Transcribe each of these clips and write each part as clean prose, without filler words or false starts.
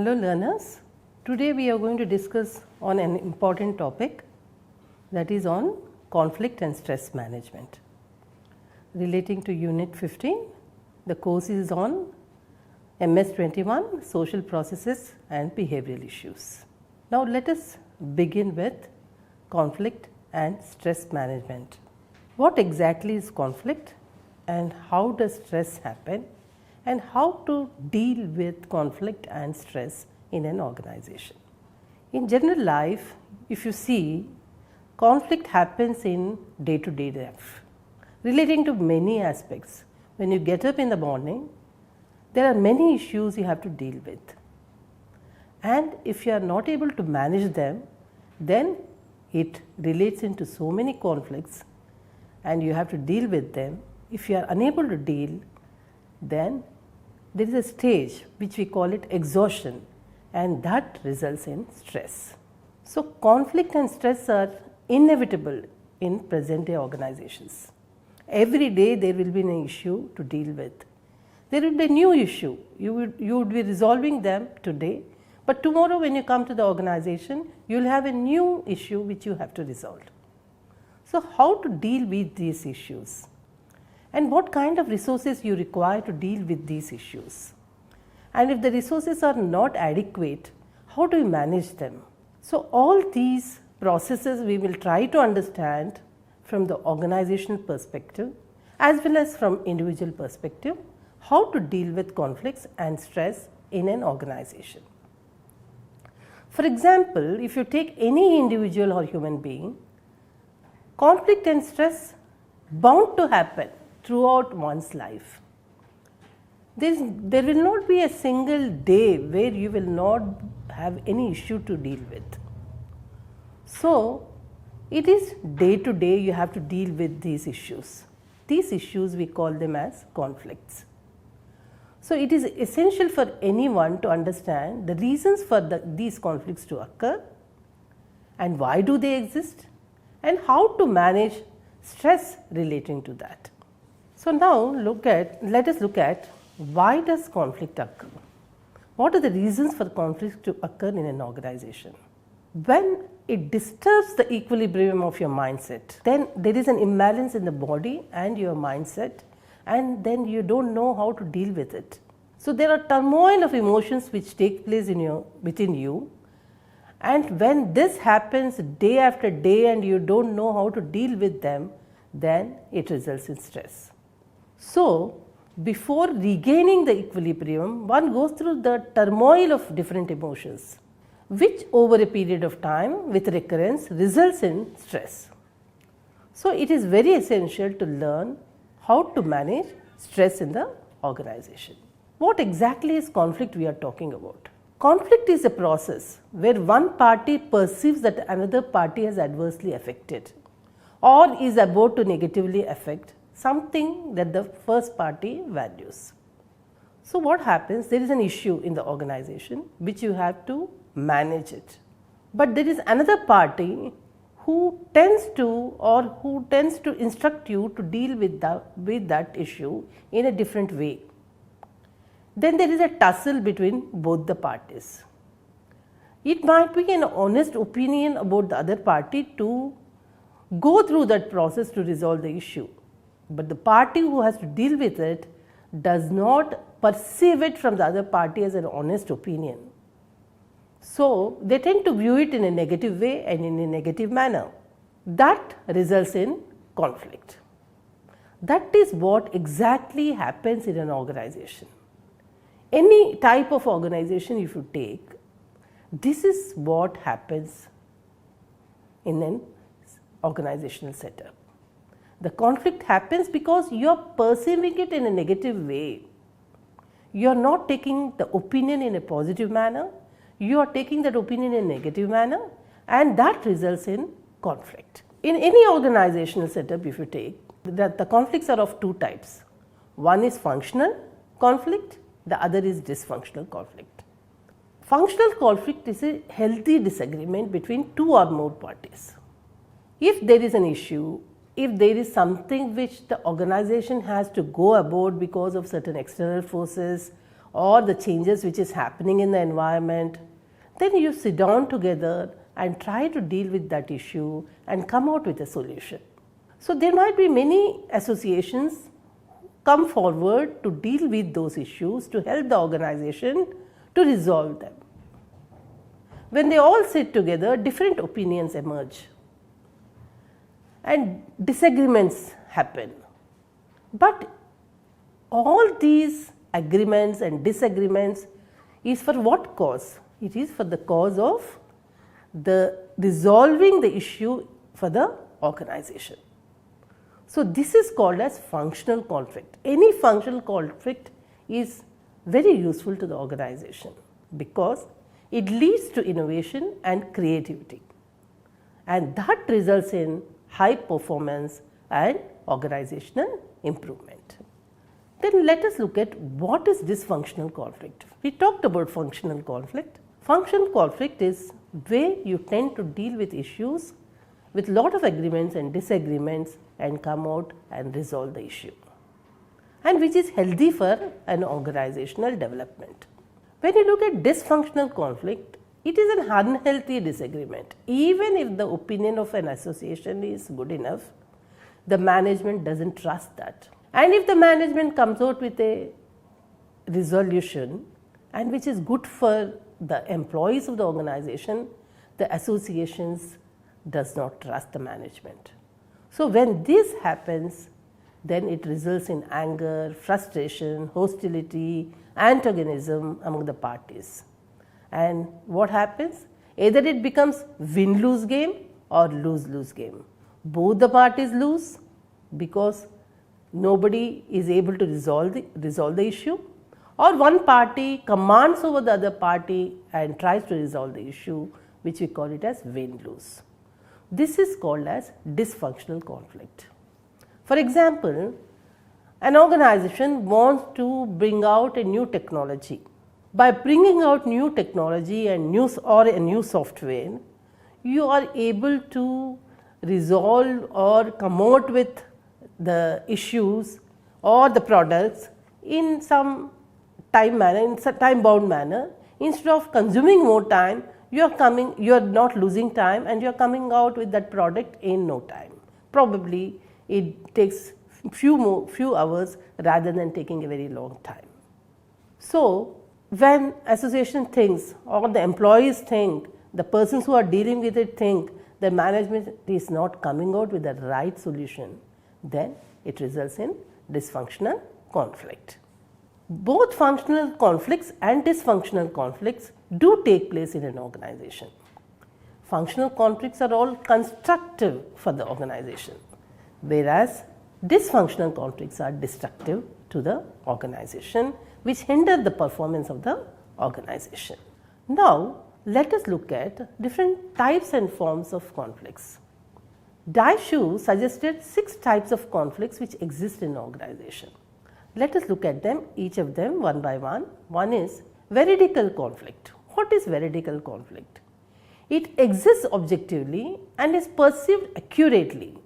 Hello learners, today we are going to discuss on an important topic, that is on conflict and stress management. Relating to unit 15, the course is on MS 21, social processes and behavioral issues. Now let us begin with conflict and stress management. What exactly is conflict and how does stress happen, and how to deal with conflict and stress in an organization? In general life, if you see, conflict happens in day-to-day life, relating to many aspects. When you get up in the morning, there are many issues you have to deal with, and if you are not able to manage them, then it relates into so many conflicts and you have to deal with them. If you are unable to deal, then there is a stage which we call it exhaustion, and that results in stress. So, conflict and stress are inevitable in present day organizations. Every day there will be an issue to deal with. There will be a new issue. You would be resolving them today, but tomorrow when you come to the organization, you will have a new issue which you have to resolve. So, how to deal with these issues? And what kind of resources you require to deal with these issues? And if the resources are not adequate, how do you manage them? So, all these processes we will try to understand from the organizational perspective as well as from individual perspective, how to deal with conflicts and stress in an organization. For example, if you take any individual or human being, conflict and stress bound to happen throughout one's life. There will not be a single day where you will not have any issue to deal with. So, it is day to day you have to deal with these issues. These issues we call them as conflicts. So, it is essential for anyone to understand the reasons for these conflicts to occur and why do they exist and how to manage stress relating to that. So, now let us look at why does conflict occur? What are the reasons for conflict to occur in an organization? When it disturbs the equilibrium of your mindset, then there is an imbalance in the body and your mindset, and then you don't know how to deal with it. So, there are turmoil of emotions which take place within you, and when this happens day after day and you don't know how to deal with them, then it results in stress. So, before regaining the equilibrium, one goes through the turmoil of different emotions, which over a period of time with recurrence results in stress. So, it is very essential to learn how to manage stress in the organization. What exactly is conflict we are talking about? Conflict is a process where one party perceives that another party has adversely affected or is about to negatively affect something that the first party values. So, what happens? There is an issue in the organization which you have to manage it, but there is another party who tends to instruct you to deal with that issue in a different way. Then there is a tussle between both the parties. It might be an honest opinion about the other party to go through that process to resolve the issue, but the party who has to deal with it does not perceive it from the other party as an honest opinion. So, they tend to view it in a negative way and in a negative manner. That results in conflict. That is what exactly happens in an organization. Any type of organization if you take, this is what happens in an organizational setup. The conflict happens because you are perceiving it in a negative way. You are not taking the opinion in a positive manner, you are taking that opinion in a negative manner, and that results in conflict. In any organizational setup if you take, the conflicts are of two types. One is functional conflict, the other is dysfunctional conflict. Functional conflict is a healthy disagreement between two or more parties. If there is an issue, if there is something which the organization has to go about because of certain external forces or the changes which is happening in the environment, then you sit down together and try to deal with that issue and come out with a solution. So, there might be many associations come forward to deal with those issues to help the organization to resolve them. When they all sit together, different opinions emerge and disagreements happen. But all these agreements and disagreements is for what cause? It is for the cause of the resolving the issue for the organization. So, this is called as functional conflict. Any functional conflict is very useful to the organization because it leads to innovation and creativity, and that results in high performance and organizational improvement. Then let us look at what is dysfunctional conflict. We talked about functional conflict. Functional conflict is where you tend to deal with issues with lot of agreements and disagreements and come out and resolve the issue, and which is healthy for an organizational development. When you look at dysfunctional conflict, it is an unhealthy disagreement. Even if the opinion of an association is good enough, the management doesn't trust that. And if the management comes out with a resolution and which is good for the employees of the organization, the associations does not trust the management. So, when this happens, then it results in anger, frustration, hostility, antagonism among the parties. And what happens? Either it becomes win-lose game or lose-lose game. Both the parties lose because nobody is able to resolve the issue, or one party commands over the other party and tries to resolve the issue, which we call it as win-lose. This is called as dysfunctional conflict. For example, an organization wants to bring out a new technology. By bringing out new technology and a new software, you are able to resolve or come out with the issues or the products in some time bound manner. Instead of consuming more time, you are not losing time and you are coming out with that product in no time. Probably it takes few hours rather than taking a very long time. So, when association thinks or the employees think, the persons who are dealing with it think the management is not coming out with the right solution, then it results in dysfunctional conflict. Both functional conflicts and dysfunctional conflicts do take place in an organization. Functional conflicts are all constructive for the organization, whereas dysfunctional conflicts are destructive to the organization, which hinder the performance of the organization. Now, let us look at different types and forms of conflicts. Daishu suggested 6 types of conflicts which exist in an organization. Let us look at them, each of them one by one. One is veridical conflict. What is veridical conflict? It exists objectively and is perceived accurately.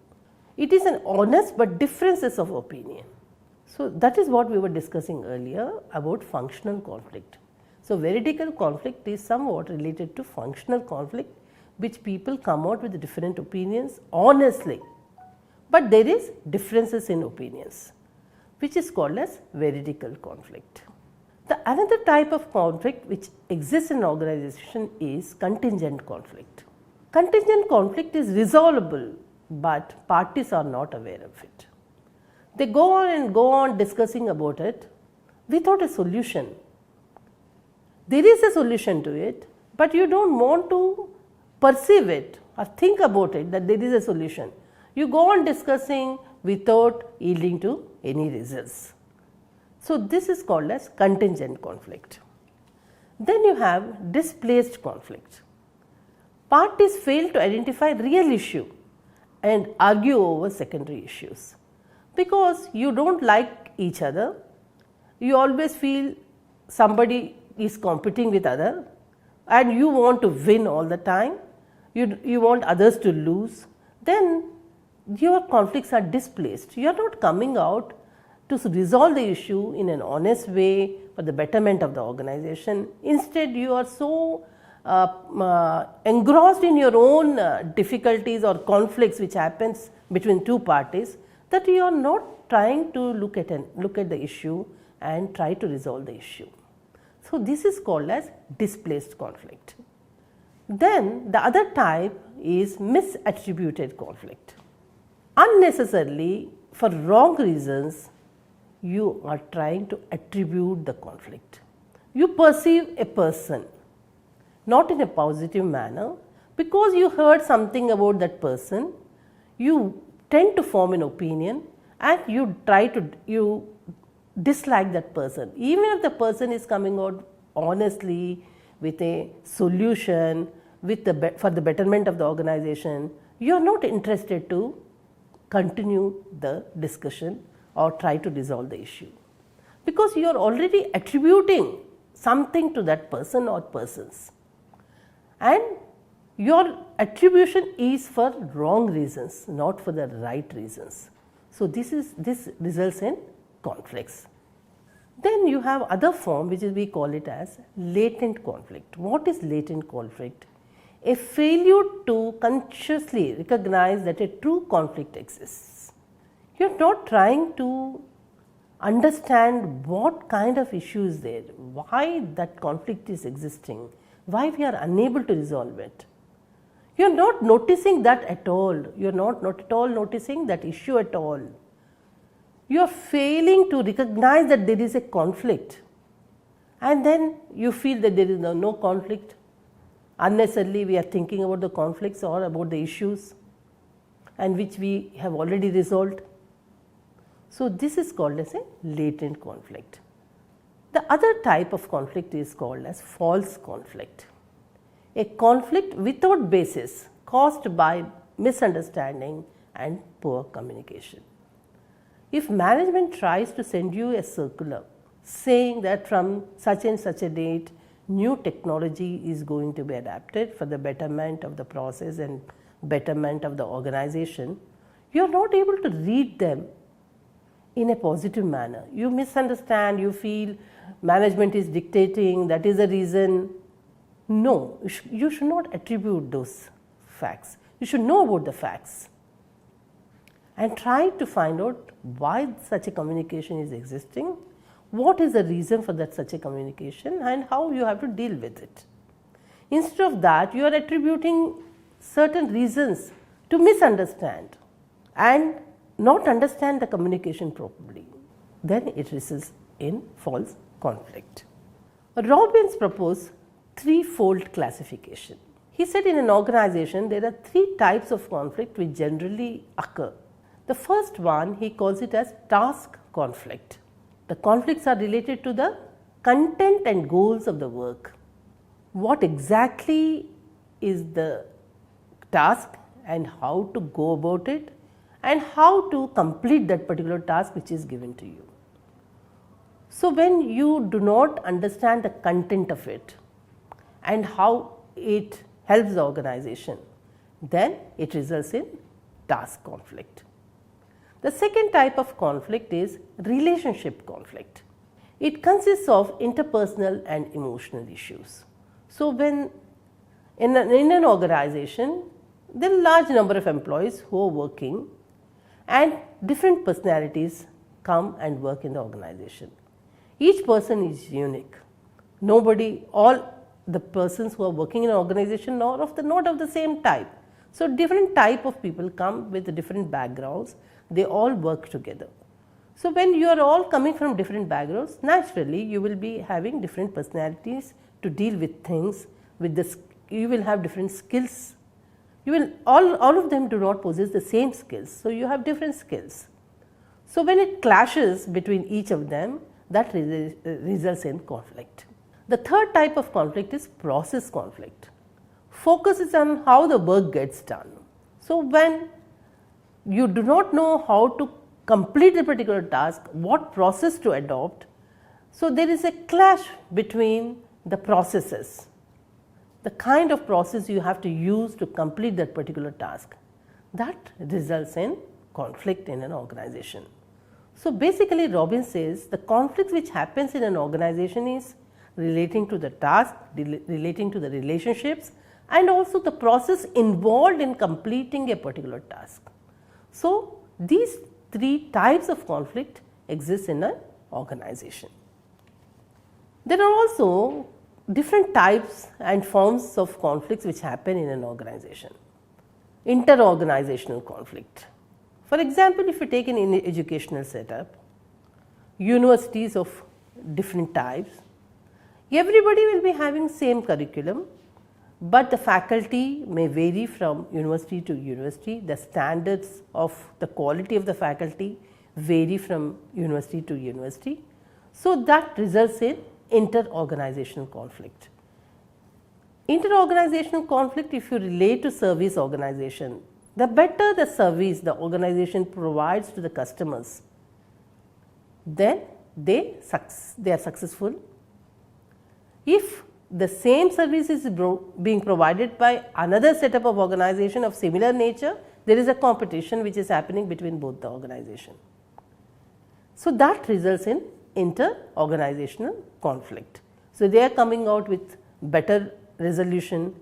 It is an honest but differences of opinion. So, that is what we were discussing earlier about functional conflict. So, veridical conflict is somewhat related to functional conflict, which people come out with different opinions honestly, but there is differences in opinions, which is called as veridical conflict. The another type of conflict which exists in an organization is contingent conflict. Contingent conflict is resolvable, but parties are not aware of it. They go on discussing about it without a solution. There is a solution to it, but you don't want to perceive it or think about it that there is a solution. You go on discussing without yielding to any results. So, this is called as contingent conflict. Then you have displaced conflict. Parties fail to identify real issue and argue over secondary issues. Because you don't like each other, you always feel somebody is competing with other and you want to win all the time, you want others to lose, then your conflicts are displaced. You are not coming out to resolve the issue in an honest way for the betterment of the organization. Instead, you are so engrossed in your own difficulties or conflicts which happens between two parties, that you are not trying to look at the issue and try to resolve the issue. So, this is called as displaced conflict. Then the other type is misattributed conflict. Unnecessarily, for wrong reasons, you are trying to attribute the conflict. You perceive a person not in a positive manner, because you heard something about that person, you tend to form an opinion and you dislike that person. Even if the person is coming out honestly with a solution for the betterment of the organization, you are not interested to continue the discussion or try to resolve the issue, because you are already attributing something to that person or persons, and your attribution is for wrong reasons, not for the right reasons. So, this results in conflicts. Then you have other form, which is we call it as latent conflict. What is latent conflict? A failure to consciously recognize that a true conflict exists. You are not trying to understand what kind of issue is there, why that conflict is existing, why we are unable to resolve it. You are not noticing that at all. You are not at all noticing that issue at all. You are failing to recognize that there is a conflict, and then you feel that there is no conflict. Unnecessarily, we are thinking about the conflicts or about the issues, and which we have already resolved. So, this is called as a latent conflict. The other type of conflict is called as false conflict. A conflict without basis caused by misunderstanding and poor communication. If management tries to send you a circular saying that from such and such a date new technology is going to be adapted for the betterment of the process and betterment of the organization, you are not able to read them in a positive manner. You misunderstand, you feel management is dictating, that is the reason. No, you should not attribute those facts. You should know about the facts and try to find out why such a communication is existing, what is the reason for that such a communication, and how you have to deal with it. Instead of that, you are attributing certain reasons to misunderstand and not understand the communication properly. Then it results in false conflict. Robbins proposed threefold classification. He said in an organization there are three types of conflict which generally occur. The first one he calls it as task conflict. The conflicts are related to the content and goals of the work. What exactly is the task and how to go about it and how to complete that particular task which is given to you. So, when you do not understand the content of it and how it helps the organization, then it results in task conflict. The second type of conflict is relationship conflict. It consists of interpersonal and emotional issues. So, when in an organization there are a large number of employees who are working and different personalities come and work in the organization. Each person is unique. All the persons who are working in an organization are not of the same type. So, different type of people come with different backgrounds, they all work together. So, when you are all coming from different backgrounds, naturally you will be having different personalities to deal with things, you will have different skills. All of them do not possess the same skills, so you have different skills. So, when it clashes between each of them, that results in conflict. The third type of conflict is process conflict. Focuses on how the work gets done. So, when you do not know how to complete a particular task, what process to adopt, so there is a clash between the processes, the kind of process you have to use to complete that particular task. That results in conflict in an organization. So, basically Robin says the conflict which happens in an organization is relating to the task, relating to the relationships, and also the process involved in completing a particular task. So, these three types of conflict exist in an organization. There are also different types and forms of conflicts which happen in an organization. Inter-organizational conflict. For example, if you take an educational setup, universities of different types, everybody will be having same curriculum, but the faculty may vary from university to university. The standards of the quality of the faculty vary from university to university. So, that results in inter-organizational conflict. Inter-organizational conflict, if you relate to service organization, the better the service the organization provides to the customers, then they are successful. If the same service is being provided by another setup of organization of similar nature, there is a competition which is happening between both the organization. So, that results in inter-organizational conflict. So, they are coming out with better resolution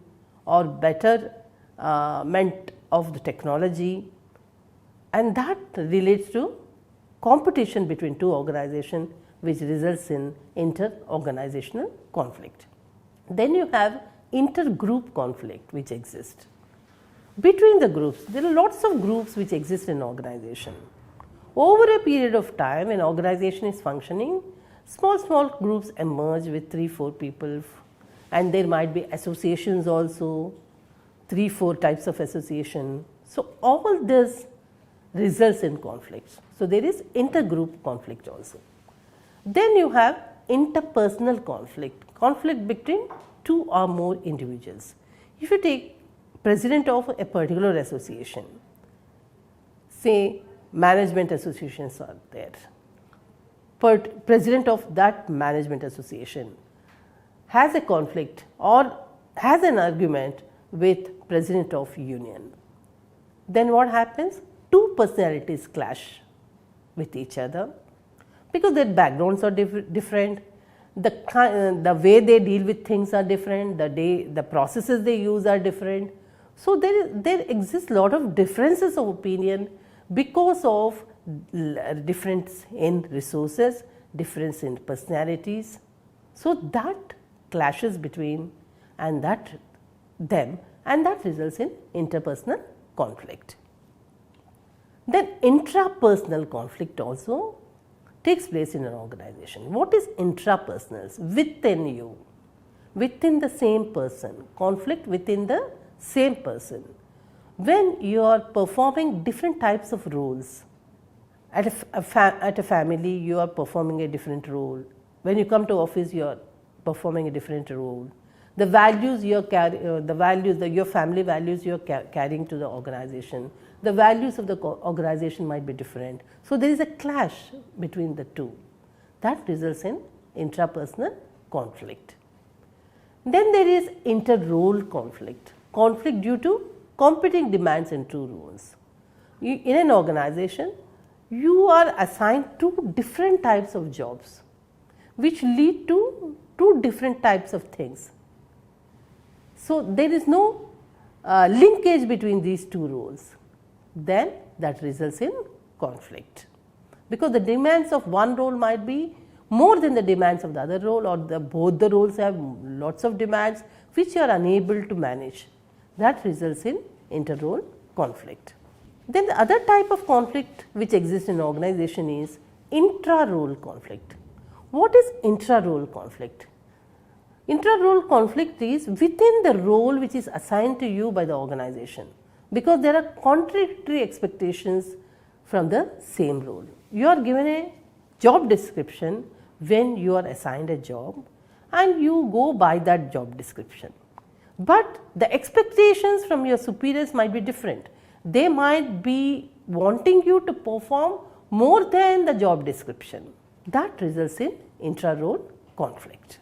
or betterment of the technology, and that relates to competition between two organizations, which results in inter-organizational conflict. Then you have inter-group conflict which exists. Between the groups, there are lots of groups which exist in organization. Over a period of time, when organization is functioning, small groups emerge with 3-4 people, and there might be associations also, 3-4 types of association. So, all this results in conflicts. So, there is intergroup conflict also. Then you have interpersonal conflict, conflict between two or more individuals. If you take president of a particular association, say management associations are there, but president of that management association has a conflict or has an argument with president of union, then what happens? Two personalities clash with each other because their backgrounds are different, the way they deal with things are different, the processes they use are different. So, there exists lot of differences of opinion because of difference in resources, difference in personalities. So, that clashes between and that results in interpersonal conflict. Then intrapersonal conflict also takes place in an organization. What is intrapersonal? Within you, within the same person, conflict within the same person. When you are performing different types of roles, at a family you are performing a different role, when you come to office you are performing a different role, the values you are your family values you are carrying to the organization, the values of the organization might be different. So, there is a clash between the two that results in intrapersonal conflict. Then there is inter-role conflict, conflict due to competing demands and two roles. In an organization, you are assigned two different types of jobs which lead to two different types of things. So, there is no linkage between these two roles, then that results in conflict, because the demands of one role might be more than the demands of the other role, or both the roles have lots of demands which you are unable to manage. That results in inter-role conflict. Then the other type of conflict which exists in an organization is intra-role conflict. What is intra-role conflict? Intra-role conflict is within the role which is assigned to you by the organization, because there are contradictory expectations from the same role. You are given a job description when you are assigned a job and you go by that job description, but the expectations from your superiors might be different. They might be wanting you to perform more than the job description. That results in intra-role conflict.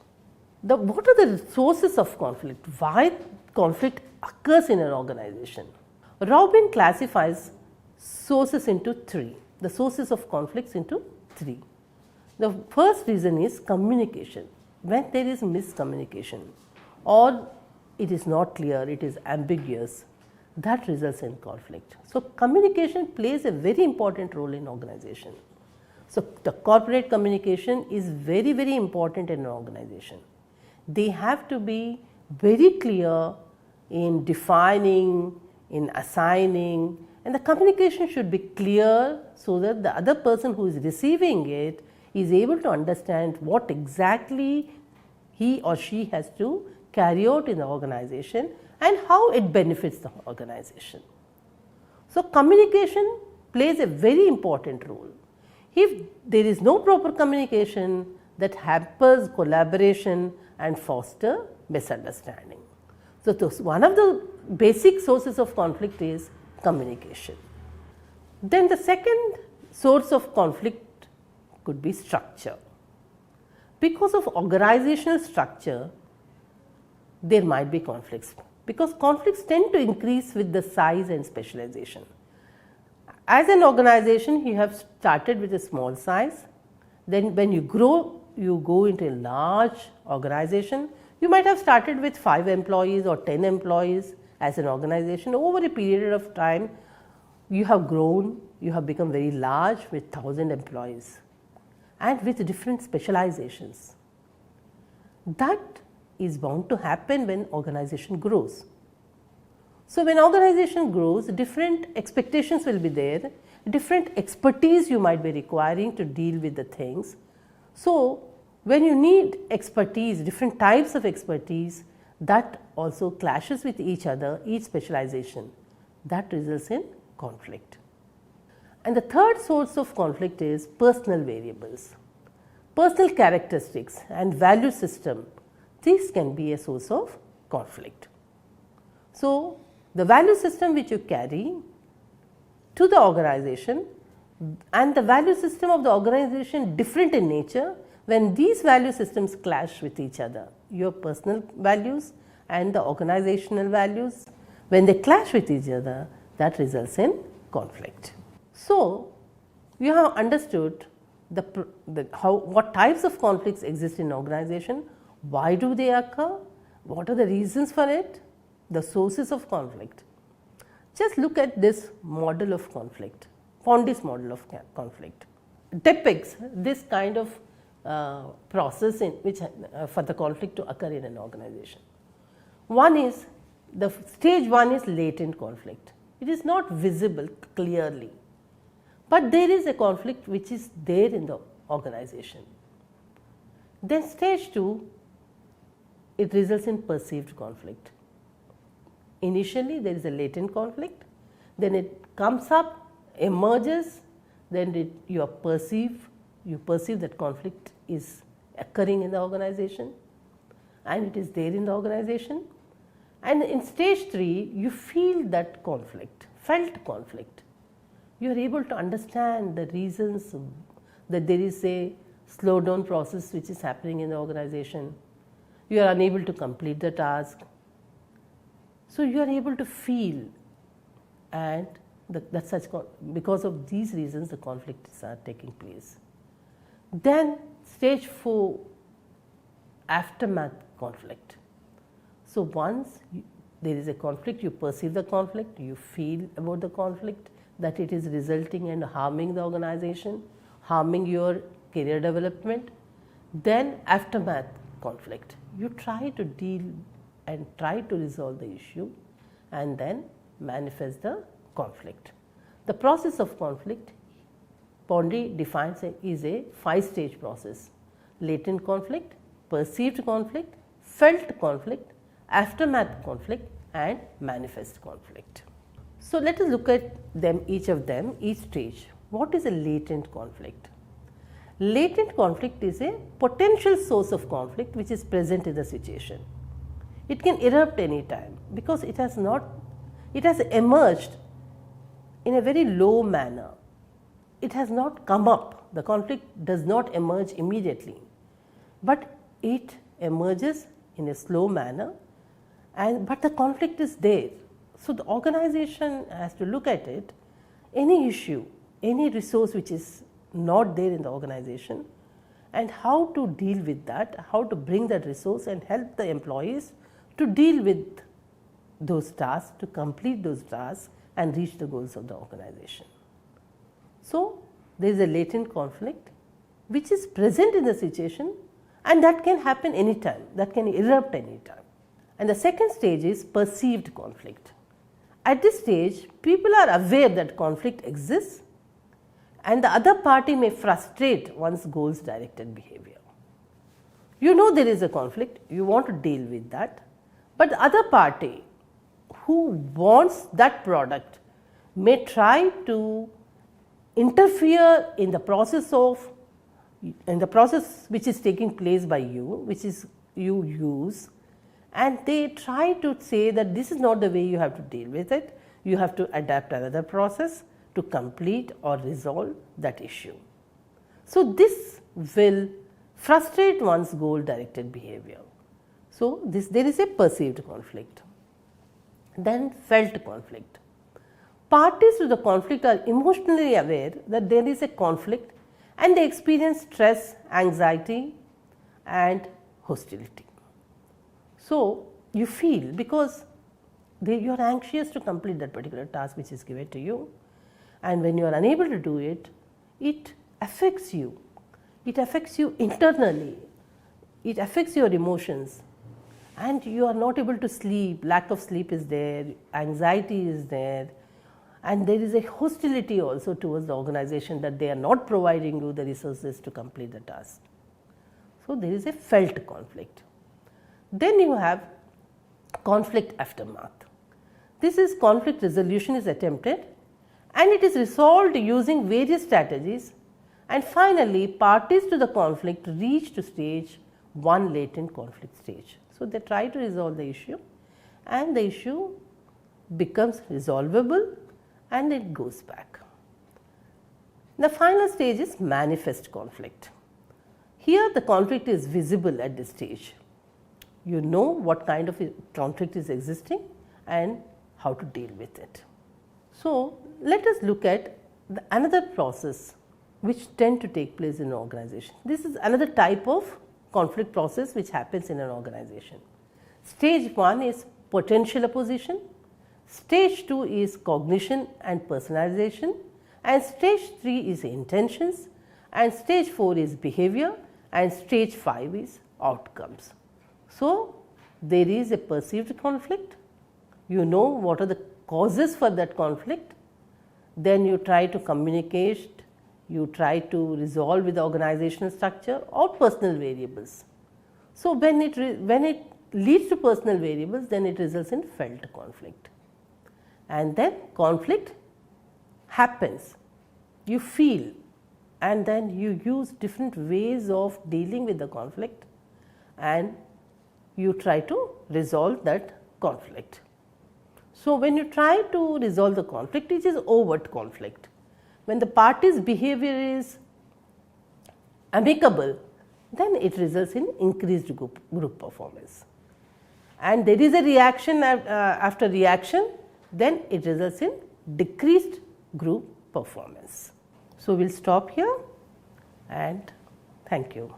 What are the sources of conflict? Why conflict occurs in an organization? Robin classifies sources into three. the sources of conflicts into three. The first reason is communication. When there is miscommunication or it is not clear, it is ambiguous, that results in conflict. So, communication plays a very important role in organization. So, the corporate communication is very, very important in an organization. They have to be very clear in defining, in assigning, and the communication should be clear so that the other person who is receiving it is able to understand what exactly he or she has to carry out in the organization and how it benefits the organization. So, communication plays a very important role. If there is no proper communication, that hampers collaboration and foster misunderstanding. So, one of the basic sources of conflict is communication. Then the second source of conflict could be structure. Because of organizational structure, there might be conflicts, because conflicts tend to increase with the size and specialization. As an organization, you have started with a small size, then when you grow, you go into a large organization. You might have started with 5 employees or 10 employees as an organization. Over a period of time, you have grown, you have become very large with 1,000 employees and with different specializations. That is bound to happen when organization grows. So, when organization grows, different expectations will be there, different expertise you might be requiring to deal with the things. So, when you need expertise, different types of expertise, that also clashes with each other, each specialization, that results in conflict. And the third source of conflict is personal variables. Personal characteristics and value system, these can be a source of conflict. So, the value system which you carry to the organization and the value system of the organization different in nature, when these value systems clash with each other, your personal values and the organizational values, when they clash with each other, that results in conflict. So, you have understood what types of conflicts exist in an organization, why do they occur, what are the reasons for it, the sources of conflict. Just look at this model of conflict, Pondi's model of conflict depicts this kind of process in which for the conflict to occur in an organization. One is the stage 1 is latent conflict. It is not visible clearly, but there is a conflict which is there in the organization. Then stage 2, it results in perceived conflict. Initially there is a latent conflict, then it comes up, emerges, then you perceive that conflict is occurring in the organization and it is there in the organization, and in stage 3 you feel that conflict, felt conflict. You are able to understand the reasons that there is a slowdown process which is happening in the organization. You are unable to complete the task. So, you are able to feel, and because of these reasons the conflicts are taking place. Then stage 4, aftermath conflict. So, once there is a conflict, you perceive the conflict, you feel about the conflict, that it is resulting and harming the organization, harming your career development. Then aftermath conflict, you try to deal and try to resolve the issue and then manifest the conflict. The process of conflict, Pondi defines is a 5-stage process: latent conflict, perceived conflict, felt conflict, aftermath conflict and manifest conflict. So, let us look at them, each stage. What is a latent conflict? Latent conflict is a potential source of conflict which is present in the situation. It can erupt any time because it has emerged in a very low manner. It has not come up, the conflict does not emerge immediately, but it emerges in a slow manner, but the conflict is there. So, the organization has to look at it, any issue any resource which is not there in the organization, and how to deal with that, how to bring that resource and help the employees to deal with those tasks, to complete those tasks and reach the goals of the organization. So, there is a latent conflict which is present in the situation, and that can happen anytime, that can erupt anytime. And the second stage is perceived conflict. At this stage, people are aware that conflict exists, and the other party may frustrate one's goals directed behavior. You know there is a conflict, you want to deal with that, but the other party who wants that product may try to interfere in the process which is taking place by you, which is you use, and they try to say that this is not the way you have to deal with it, you have to adapt another process to complete or resolve that issue. So, this will frustrate one's goal directed behavior. So, there is a perceived conflict. Then felt conflict. Parties to the conflict are emotionally aware that there is a conflict and they experience stress, anxiety and hostility. So, you feel because you are anxious to complete that particular task which is given to you, and when you are unable to do it, it affects you. It affects you internally, it affects your emotions, and you are not able to sleep, lack of sleep is there, anxiety is there, and there is a hostility also towards the organization that they are not providing you the resources to complete the task. So, there is a felt conflict. Then you have conflict aftermath. This is conflict resolution is attempted and it is resolved using various strategies, and finally parties to the conflict reach to stage 1 latent conflict stage. So, they try to resolve the issue and the issue becomes resolvable and it goes back. The final stage is manifest conflict. Here the conflict is visible at this stage. You know what kind of conflict is existing and how to deal with it. So, let us look at another process which tend to take place in an organization. This is another type of conflict process which happens in an organization. Stage 1 is potential opposition, stage 2 is cognition and personalization, and stage 3 is intentions, and stage 4 is behavior, and stage 5 is outcomes. So, there is a perceived conflict, you know what are the causes for that conflict, then you try to communicate, you try to resolve with the organizational structure or personal variables. So, when it leads to personal variables, then it results in felt conflict, and then conflict happens, you feel, and then you use different ways of dealing with the conflict and you try to resolve that conflict. So, when you try to resolve the conflict, it is overt conflict. When the party's behavior is amicable, then it results in increased group performance, and there is a reaction after reaction, then it results in decreased group performance. So, we will stop here and thank you.